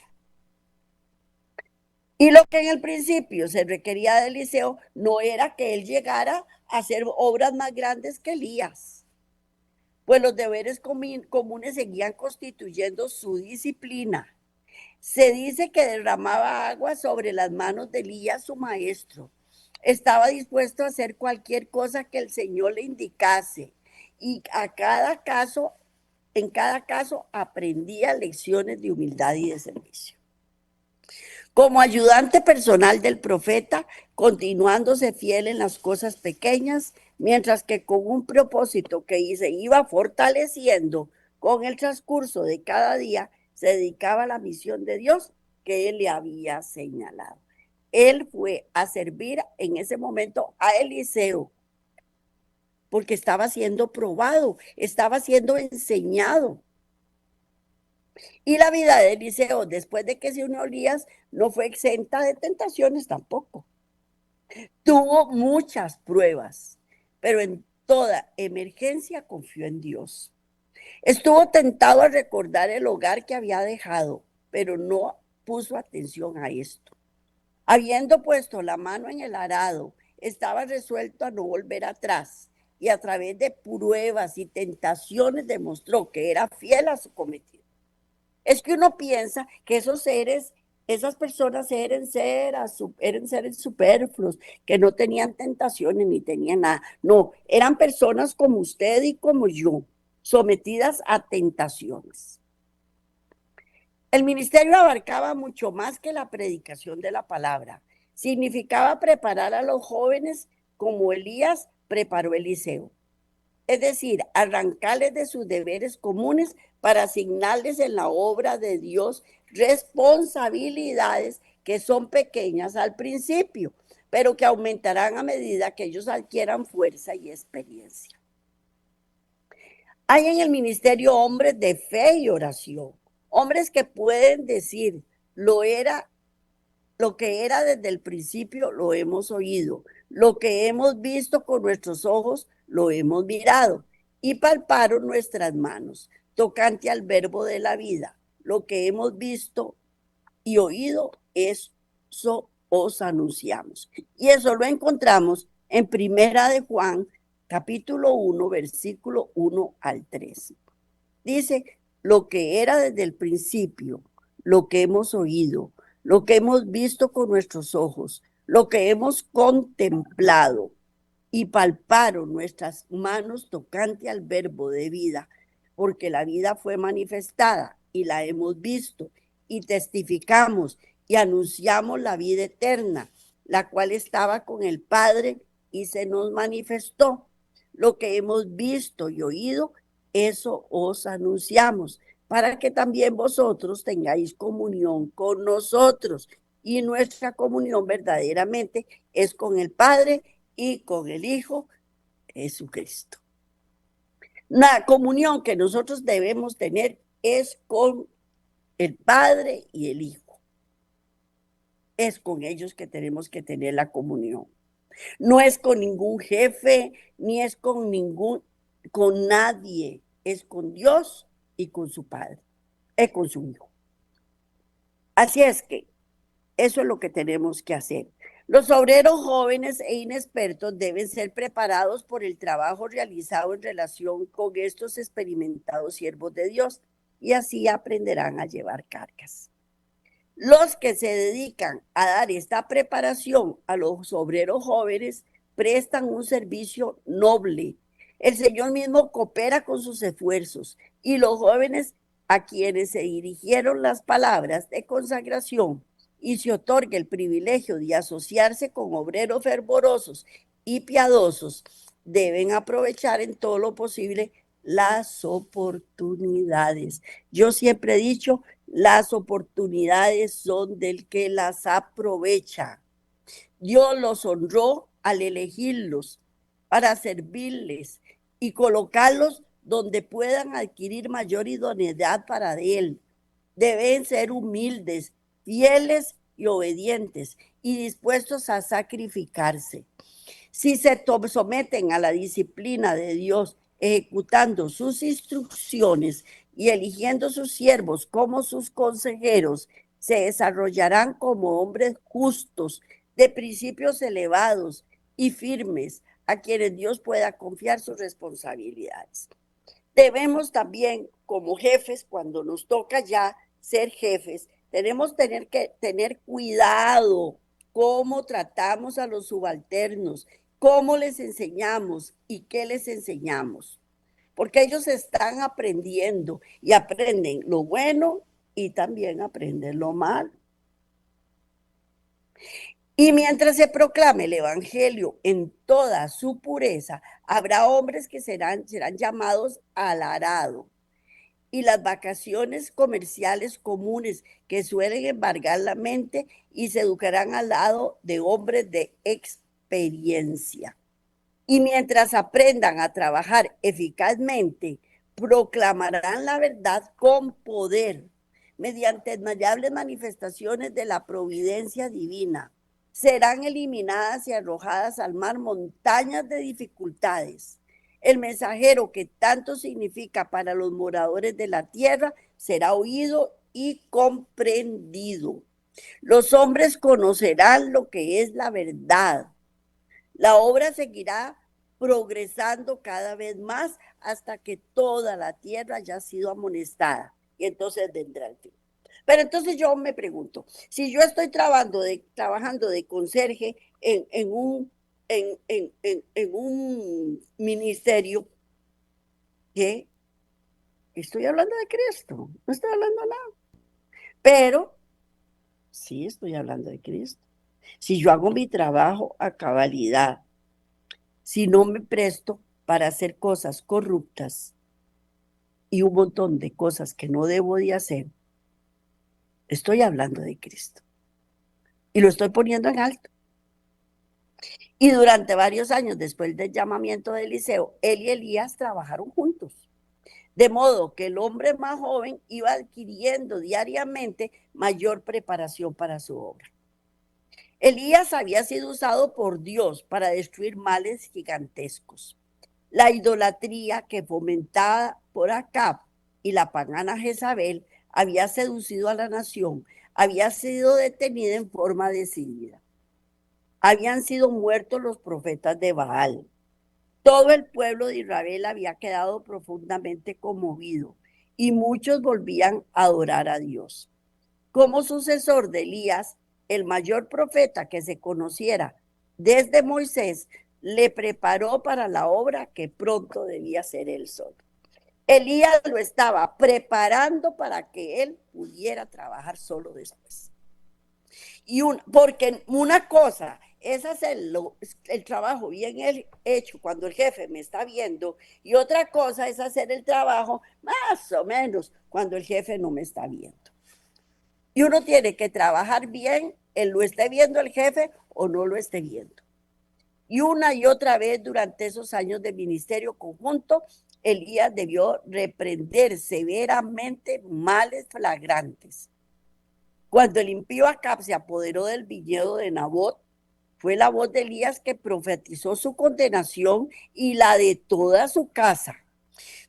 Y lo que en el principio se requería de Eliseo no era que él llegara a hacer obras más grandes que Elías, pues los deberes comunes seguían constituyendo su disciplina. Se dice que derramaba agua sobre las manos de Elías, su maestro. Estaba dispuesto a hacer cualquier cosa que el Señor le indicase y en cada caso aprendía lecciones de humildad y de servicio. Como ayudante personal del profeta, continuándose fiel en las cosas pequeñas, mientras que con un propósito que se iba fortaleciendo con el transcurso de cada día, se dedicaba a la misión de Dios que él le había señalado. Él fue a servir en ese momento a Eliseo, porque estaba siendo probado, estaba siendo enseñado. Y la vida de Eliseo, después de que se unió a Elías, no fue exenta de tentaciones tampoco. Tuvo muchas pruebas, pero en toda emergencia confió en Dios. Estuvo tentado a recordar el hogar que había dejado, pero no puso atención a esto. Habiendo puesto la mano en el arado, estaba resuelto a no volver atrás y a través de pruebas y tentaciones demostró que era fiel a su cometido. Es que uno piensa que esas personas eran seres superfluos, que no tenían tentaciones ni tenían nada. No, eran personas como usted y como yo, sometidas a tentaciones. El ministerio abarcaba mucho más que la predicación de la palabra. Significaba preparar a los jóvenes como Elías preparó a Eliseo. Es decir, arrancarles de sus deberes comunes para asignarles en la obra de Dios responsabilidades que son pequeñas al principio, pero que aumentarán a medida que ellos adquieran fuerza y experiencia. Hay en el ministerio hombres de fe y oración, hombres que pueden decir, lo que era desde el principio lo hemos oído, lo que hemos visto con nuestros ojos lo hemos mirado y palparon nuestras manos, tocante al verbo de la vida. Lo que hemos visto y oído, eso os anunciamos. Y eso lo encontramos en Primera de Juan capítulo 1, versículo 1 al 3. Dice, lo que era desde el principio, lo que hemos oído, lo que hemos visto con nuestros ojos, lo que hemos contemplado y palparon nuestras manos tocante al verbo de vida, porque la vida fue manifestada y la hemos visto y testificamos y anunciamos la vida eterna, la cual estaba con el Padre y se nos manifestó. Lo que hemos visto y oído, eso os anunciamos, para que también vosotros tengáis comunión con nosotros. Y nuestra comunión verdaderamente es con el Padre y con el Hijo Jesucristo. La comunión que nosotros debemos tener es con el Padre y el Hijo. Es con ellos que tenemos que tener la comunión. No es con ningún jefe, ni es con nadie. Es con Dios y con su Padre. Es con su Hijo. Así es que eso es lo que tenemos que hacer. Los obreros jóvenes e inexpertos deben ser preparados por el trabajo realizado en relación con estos experimentados siervos de Dios y así aprenderán a llevar cargas. Los que se dedican a dar esta preparación a los obreros jóvenes prestan un servicio noble. El Señor mismo coopera con sus esfuerzos y los jóvenes a quienes se dirigieron las palabras de consagración y se otorga el privilegio de asociarse con obreros fervorosos y piadosos, deben aprovechar en todo lo posible las oportunidades. Yo siempre he dicho, las oportunidades son del que las aprovecha. Dios los honró al elegirlos para servirles y colocarlos donde puedan adquirir mayor idoneidad para Él. Deben ser humildes, fieles y obedientes y dispuestos a sacrificarse. Si se someten a la disciplina de Dios, ejecutando sus instrucciones y eligiendo sus siervos como sus consejeros, se desarrollarán como hombres justos, de principios elevados y firmes, a quienes Dios pueda confiar sus responsabilidades. Debemos también, como jefes, cuando nos toca ya ser jefes, tenemos que tener cuidado cómo tratamos a los subalternos, cómo les enseñamos y qué les enseñamos. Porque ellos están aprendiendo y aprenden lo bueno y también aprenden lo malo. Y mientras se proclame el Evangelio en toda su pureza, habrá hombres que serán llamados al arado. Y las vacaciones comerciales comunes que suelen embargar la mente y se educarán al lado de hombres de experiencia. Y mientras aprendan a trabajar eficazmente, proclamarán la verdad con poder, mediante admirables manifestaciones de la providencia divina. Serán eliminadas y arrojadas al mar montañas de dificultades. El mensajero que tanto significa para los moradores de la tierra será oído y comprendido. Los hombres conocerán lo que es la verdad. La obra seguirá progresando cada vez más hasta que toda la tierra haya sido amonestada. Y entonces vendrá el fin. Pero entonces yo me pregunto, si yo estoy trabajando de conserje en un ministerio, ¿qué? Estoy hablando de Cristo, no estoy hablando de nada. Pero sí estoy hablando de Cristo. Si yo hago mi trabajo a cabalidad, si no me presto para hacer cosas corruptas y un montón de cosas que no debo de hacer, estoy hablando de Cristo. Y lo estoy poniendo en alto. Y durante varios años después del llamamiento de Eliseo, él y Elías trabajaron juntos. De modo que el hombre más joven iba adquiriendo diariamente mayor preparación para su obra. Elías había sido usado por Dios para destruir males gigantescos. La idolatría que fomentada por Acab y la pagana Jezabel había seducido a la nación, había sido detenida en forma decidida. Habían sido muertos los profetas de Baal. Todo el pueblo de Israel había quedado profundamente conmovido y muchos volvían a adorar a Dios. Como sucesor de Elías, el mayor profeta que se conociera desde Moisés, le preparó para la obra que pronto debía hacer él solo. Elías lo estaba preparando para que él pudiera trabajar solo después. Porque una cosa es hacer el trabajo bien hecho cuando el jefe me está viendo, y otra cosa es hacer el trabajo más o menos cuando el jefe no me está viendo. Y uno tiene que trabajar bien, él lo esté viendo el jefe o no lo esté viendo. Y una y otra vez durante esos años de ministerio conjunto, Elías debió reprender severamente males flagrantes. Cuando el impío Acab se apoderó del viñedo de Nabot, fue la voz de Elías que profetizó su condenación y la de toda su casa.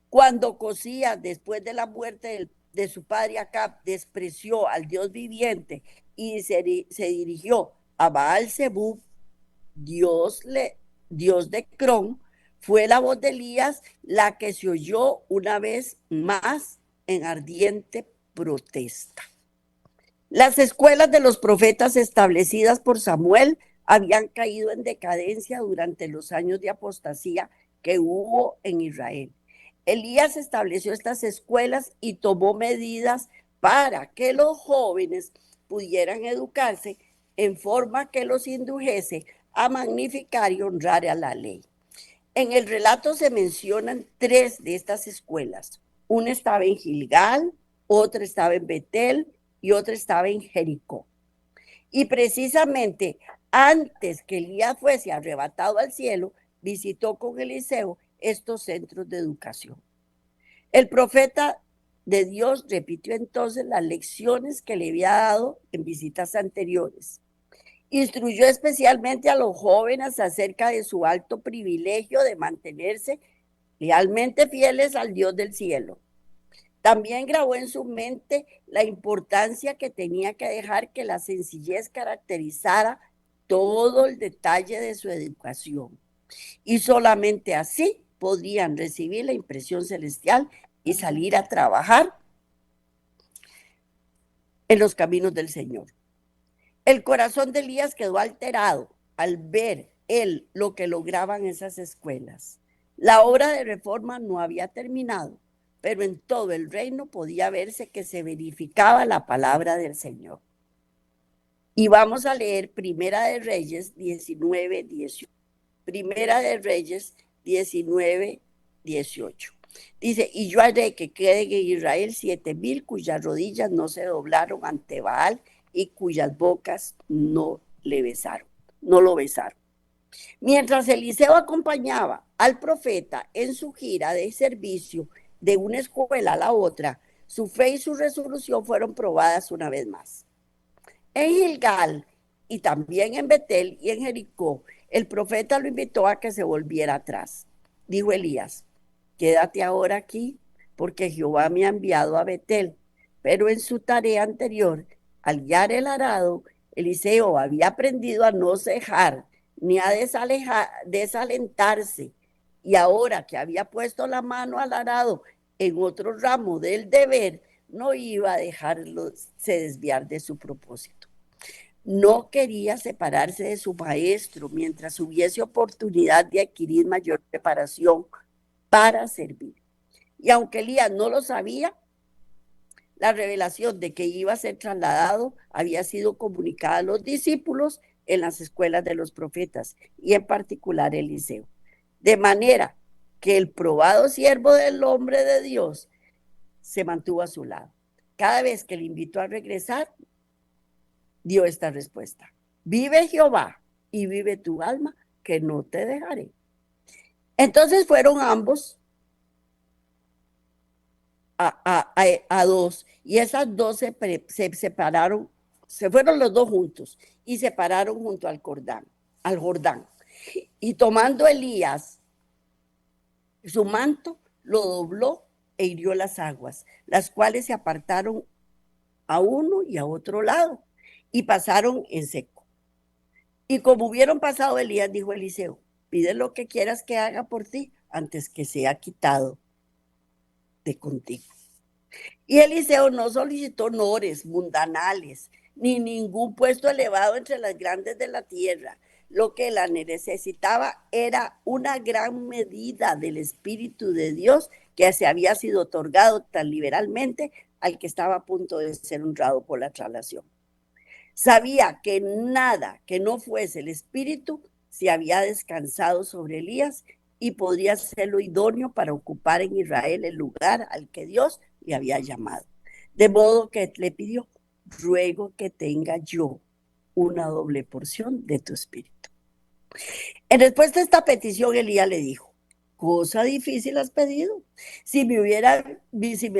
Cuando Cosías, después de la muerte de su padre Acab, despreció al Dios viviente y se dirigió a Baal-Zebub, Dios de Cron, fue la voz de Elías la que se oyó una vez más en ardiente protesta. Las escuelas de los profetas establecidas por Samuel habían caído en decadencia durante los años de apostasía que hubo en Israel. Elías estableció estas escuelas y tomó medidas para que los jóvenes pudieran educarse en forma que los indujese a magnificar y honrar a la ley. En el relato se mencionan 3 de estas escuelas. Una estaba en Gilgal, otra estaba en Betel y otra estaba en Jericó. Y precisamente antes que Elías fuese arrebatado al cielo, visitó con Eliseo estos centros de educación. El profeta de Dios repitió entonces las lecciones que le había dado en visitas anteriores. Instruyó especialmente a los jóvenes acerca de su alto privilegio de mantenerse lealmente fieles al Dios del cielo. También grabó en su mente la importancia que tenía que dejar que la sencillez caracterizara todo el detalle de su educación. Y solamente así podrían recibir la impresión celestial y salir a trabajar en los caminos del Señor. El corazón de Elías quedó alterado al ver él lo que lograban esas escuelas. La obra de reforma no había terminado, pero en todo el reino podía verse que se verificaba la palabra del Señor. Y vamos a leer Primera de Reyes 19, 18. Primera de Reyes 19, 18. Dice, y yo haré que queden en Israel 7,000 cuyas rodillas no se doblaron ante Baal y cuyas bocas no lo besaron. Mientras Eliseo acompañaba al profeta en su gira de servicio de una escuela a la otra, su fe y su resolución fueron probadas una vez más. En Gilgal y también en Betel y en Jericó, el profeta lo invitó a que se volviera atrás. Dijo Elías, quédate ahora aquí, porque Jehová me ha enviado a Betel. Pero en su tarea anterior, al guiar el arado, Eliseo había aprendido a no cejar ni a desalentarse. Y ahora que había puesto la mano al arado en otro ramo del deber, no iba a dejarlo se desviar de su propósito. No quería separarse de su maestro mientras hubiese oportunidad de adquirir mayor preparación para servir. Y aunque Elías no lo sabía, la revelación de que iba a ser trasladado había sido comunicada a los discípulos en las escuelas de los profetas y en particular Eliseo. De manera que el probado siervo del hombre de Dios se mantuvo a su lado. Cada vez que le invitó a regresar, dio esta respuesta. Vive Jehová y vive tu alma, que no te dejaré. Entonces fueron ambos a 2, y esas 2 se separaron, se fueron los 2 juntos y se pararon junto al Jordán. Y tomando Elías su manto, lo dobló e hirió las aguas, las cuales se apartaron a uno y a otro lado y pasaron en seco. Y como hubieron pasado Elías, dijo Eliseo, pide lo que quieras que haga por ti antes que sea quitado de contigo. Y Eliseo no solicitó honores mundanales, ni ningún puesto elevado entre las grandes de la tierra. Lo que la necesitaba era una gran medida del Espíritu de Dios que se había sido otorgado tan liberalmente al que estaba a punto de ser honrado por la traslación. Sabía que nada que no fuese el Espíritu se había descansado sobre Elías y podría ser lo idóneo para ocupar en Israel el lugar al que Dios le había llamado. De modo que le pidió, ruego que tenga yo una doble porción de tu espíritu. En respuesta a esta petición, Elías le dijo, cosa difícil has pedido. Si me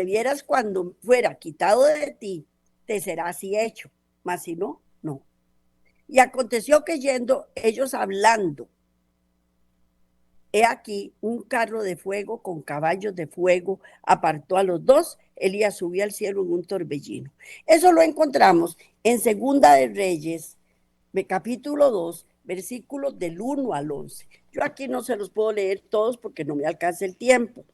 vieras cuando fuera quitado de ti, te será así hecho, mas si no, no. Y aconteció que yendo ellos hablando, he aquí un carro de fuego con caballos de fuego apartó a los dos. Elías subió al cielo en un torbellino. Eso lo encontramos en Segunda de Reyes, capítulo 2, versículos del 1 al 11. Yo aquí no se los puedo leer todos porque no me alcanza el tiempo.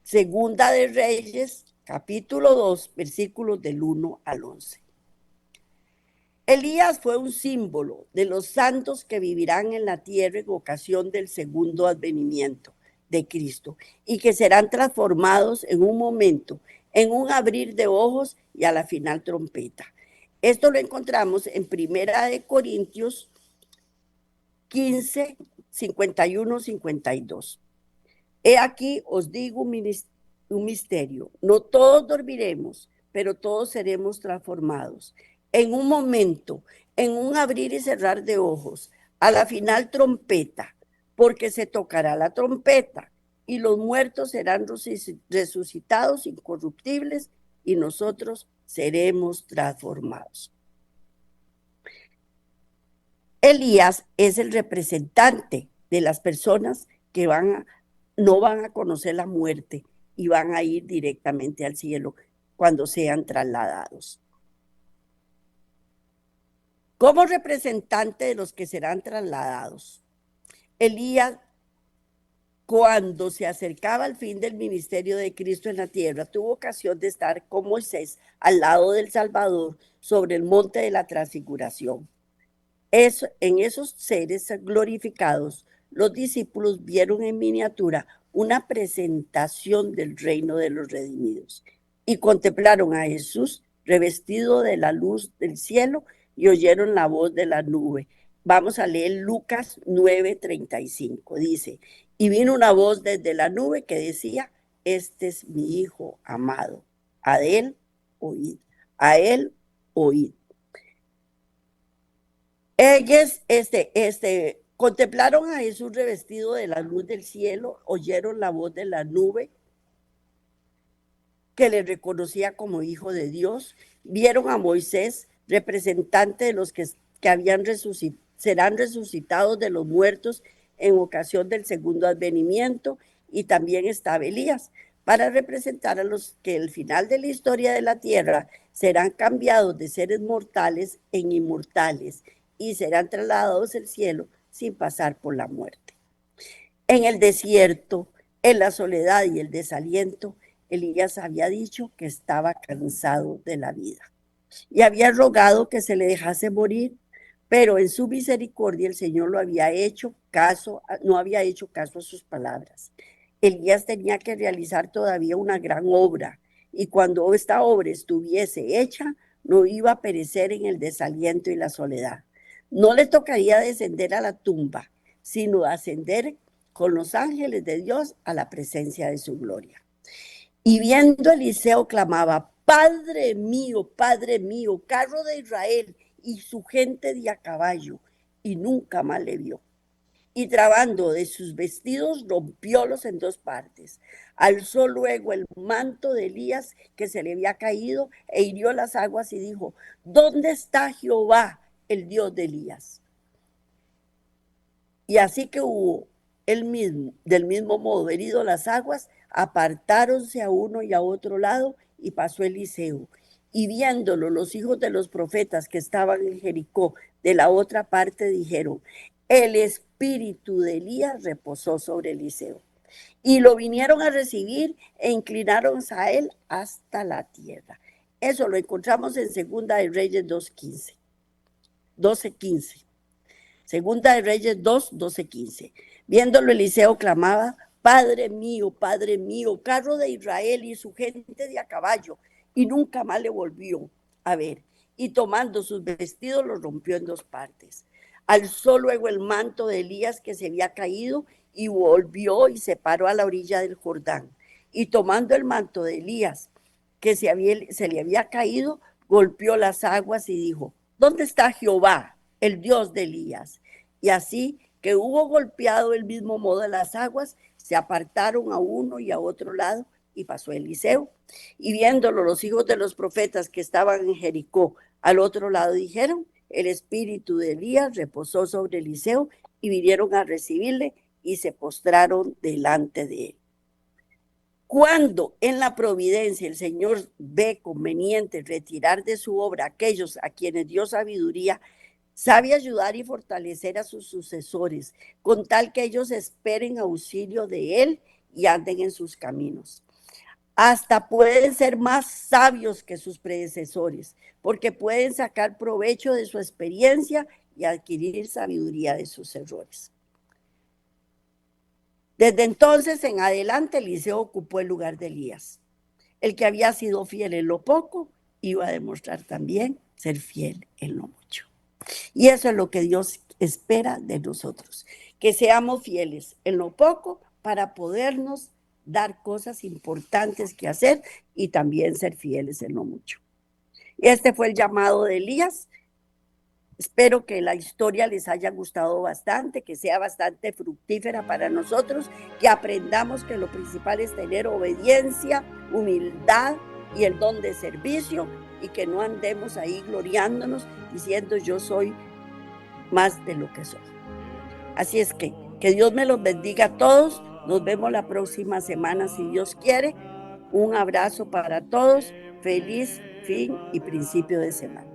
Segunda de Reyes, capítulo 2, versículos del 1 al 11. Elías fue un símbolo de los santos que vivirán en la tierra en ocasión del segundo advenimiento de Cristo y que serán transformados en un momento, en un abrir de ojos y a la final trompeta. Esto lo encontramos en Primera de Corintios 15, 51, 52. He aquí os digo un misterio. No todos dormiremos, pero todos seremos transformados. En un momento, en un abrir y cerrar de ojos, a la final trompeta, porque se tocará la trompeta y los muertos serán resucitados incorruptibles y nosotros seremos transformados. Elías es el representante de las personas que no van a conocer la muerte y van a ir directamente al cielo cuando sean trasladados. Como representante de los que serán trasladados, Elías, cuando se acercaba al fin del ministerio de Cristo en la tierra, tuvo ocasión de estar con Moisés al lado del Salvador sobre el monte de la transfiguración. En esos seres glorificados, los discípulos vieron en miniatura una presentación del reino de los redimidos y contemplaron a Jesús revestido de la luz del cielo y oyeron la voz de la nube. Vamos a leer Lucas 9:35. Dice, y vino una voz desde la nube que decía, este es mi hijo amado, a él oíd, a él oíd. Ellos contemplaron a Jesús revestido de la luz del cielo, oyeron la voz de la nube que le reconocía como hijo de Dios, vieron a Moisés, representante de los que serán resucitados de los muertos en ocasión del segundo advenimiento, y también estaba Elías, para representar a los que al final de la historia de la tierra serán cambiados de seres mortales en inmortales y serán trasladados al cielo sin pasar por la muerte. En el desierto, en la soledad y el desaliento, Elías había dicho que estaba cansado de la vida y había rogado que se le dejase morir, pero en su misericordia el Señor no había hecho caso a sus palabras. Elías tenía que realizar todavía una gran obra y cuando esta obra estuviese hecha, no iba a perecer en el desaliento y la soledad. No le tocaría descender a la tumba, sino ascender con los ángeles de Dios a la presencia de su gloria. Y viendo Eliseo clamaba, Padre mío, carro de Israel y su gente de a caballo, y nunca más le vio. Y trabando de sus vestidos, rompiólos en dos partes. Alzó luego el manto de Elías que se le había caído e hirió las aguas y dijo, ¿dónde está Jehová, el Dios de Elías? Y así que hubo del mismo modo herido las aguas, apartáronse a uno y a otro lado y pasó Eliseo. Y viéndolo los hijos de los profetas que estaban en Jericó de la otra parte dijeron, el espíritu de Elías reposó sobre Eliseo. Y lo vinieron a recibir e inclinaron a él hasta la tierra. Eso lo encontramos en Segunda de Reyes 2:15. 12:15. Segunda de Reyes 2:12-15. Viéndolo, Eliseo clamaba: Padre mío, carro de Israel y su gente de a caballo. Y nunca más le volvió a ver. Y tomando sus vestidos, los rompió en dos partes. Alzó luego el manto de Elías que se había caído y volvió y se paró a la orilla del Jordán. Y tomando el manto de Elías que se le había caído, golpeó las aguas y dijo: ¿Dónde está Jehová, el Dios de Elías? Y así que hubo golpeado el mismo modo de las aguas, se apartaron a uno y a otro lado, y pasó Eliseo. Y viéndolo los hijos de los profetas que estaban en Jericó al otro lado, dijeron: el espíritu de Elías reposó sobre Eliseo, y vinieron a recibirle y se postraron delante de él. Cuando en la providencia el Señor ve conveniente retirar de su obra a aquellos a quienes dio sabiduría, sabe ayudar y fortalecer a sus sucesores, con tal que ellos esperen auxilio de él y anden en sus caminos. Hasta pueden ser más sabios que sus predecesores, porque pueden sacar provecho de su experiencia y adquirir sabiduría de sus errores. Desde entonces en adelante, Eliseo ocupó el lugar de Elías. El que había sido fiel en lo poco, iba a demostrar también ser fiel en lo mucho. Y eso es lo que Dios espera de nosotros, que seamos fieles en lo poco para podernos dar cosas importantes que hacer y también ser fieles en lo mucho. Este fue el llamado de Elías. Espero que la historia les haya gustado bastante, que sea bastante fructífera para nosotros, que aprendamos que lo principal es tener obediencia, humildad y el don de servicio, y que no andemos ahí gloriándonos diciendo yo soy más de lo que soy. Así es que Dios me los bendiga a todos. Nos vemos la próxima semana si Dios quiere. Un abrazo para todos. Feliz fin y principio de semana.